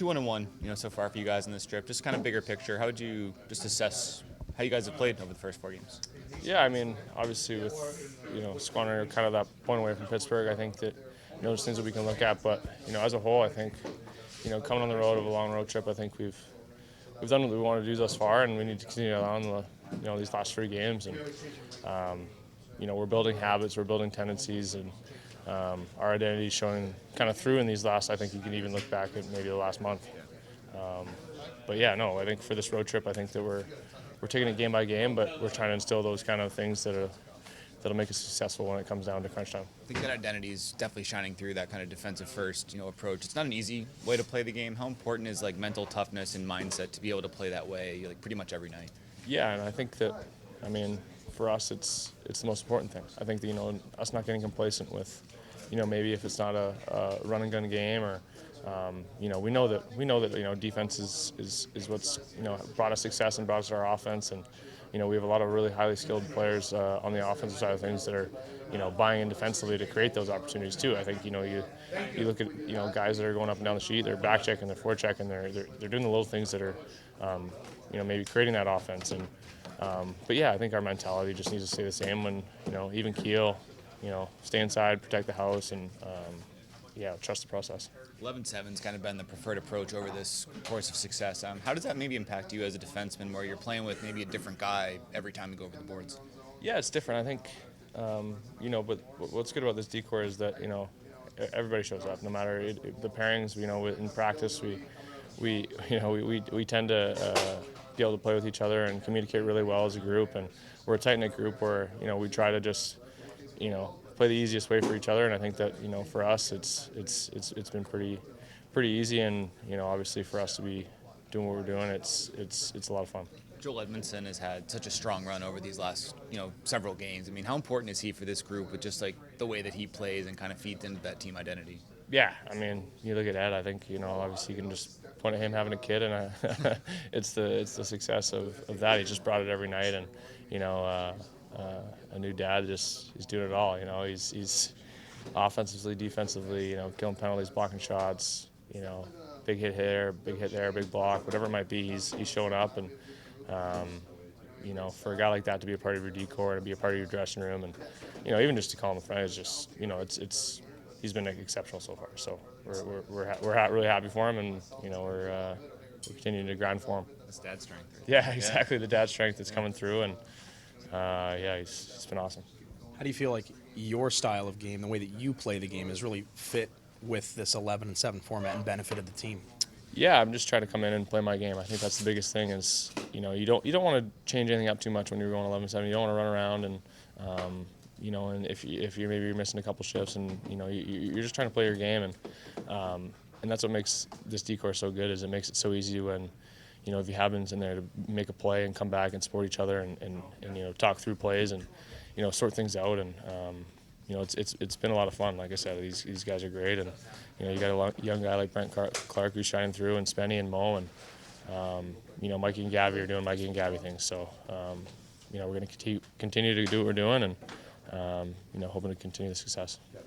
2-1, so far for you guys in this trip. Just kind of bigger picture. How would you just assess how you guys have played over the first 4 games? Yeah, I mean, obviously with, squandering kind of that point away from Pittsburgh, I think that, there's things that we can look at. But, as a whole, I think, coming on the road of a long road trip, I think we've done what we want to do thus far, and we need to continue on these last 3 games. And, we're building habits, we're building tendencies, and our identity is showing kind of through in these last, I think you can even look back at maybe the last month. But yeah, no, I think for this road trip, I think that we're taking it game by game, but we're trying to instill those kind of things that'll make us successful when it comes down to crunch time. I think that identity is definitely shining through, that kind of defensive first, approach. It's not an easy way to play the game. How important is mental toughness and mindset to be able to play that way pretty much every night? Yeah, and I think that, for us, it's the most important thing. I think that, us not getting complacent with, maybe if it's not a run and gun game, or we know that defense is what's brought us success and brought us our offense, and we have a lot of really highly skilled players on the offensive side of things that are buying in defensively to create those opportunities too. I think you look at guys that are going up and down the sheet, they're back checking, they're forechecking, they're doing the little things that are maybe creating that offense. And but yeah, I think our mentality just needs to stay the same when even keel, stay inside, protect the house, and trust the process. 11-7's kind of been the preferred approach over this course of success. How does that maybe impact you as a defenseman, where you're playing with maybe a different guy every time you go over the boards? Yeah, it's different. I think, but what's good about this decor is that, everybody shows up, no matter the pairings. In practice, we tend to be able to play with each other and communicate really well as a group, and we're a tight-knit group where, we try to just, play the easiest way for each other. And I think that for us it's been pretty easy, and obviously for us to be doing what we're doing, it's a lot of fun. Joel Edmondson has had such a strong run over these last several games. How important is he for this group with just the way that he plays and kind of feeds into that team identity? Yeah, you look at Ed, I think obviously you can just point at him having a kid, and it's the success of that. He just brought it every night, and a new dad, just he's doing it all. He's offensively, defensively, killing penalties, blocking shots, big hit here, big block, whatever it might be. He's showing up, and for a guy like that to be a part of your decor, to be a part of your dressing room, and even just to call him a friend is just it's he's been exceptional so far. So we're really happy for him, and we're continuing to grind for him. That's dad strength. Yeah, exactly. The dad strength that's coming through, and he's been awesome. How do you feel like your style of game, the way that you play the game, is really fit with this 11-7 format and benefited the team? Yeah, I'm just trying to come in and play my game. I think that's the biggest thing is, you don't want to change anything up too much when you're going 11-7. You don't want to run around and, and if you're maybe missing a couple shifts, and, you're just trying to play your game. And that's what makes this decor so good, is it makes it so easy when, if you have been in there to make a play and come back and support each other and talk through plays and, sort things out. And, it's been a lot of fun. Like I said, these guys are great, and you got a young guy like Brent Clark who's shining through, and Spenny and Mo, and Mikey and Gabby are doing Mikey and Gabby things. So we're going to continue to do what we're doing, and hoping to continue the success.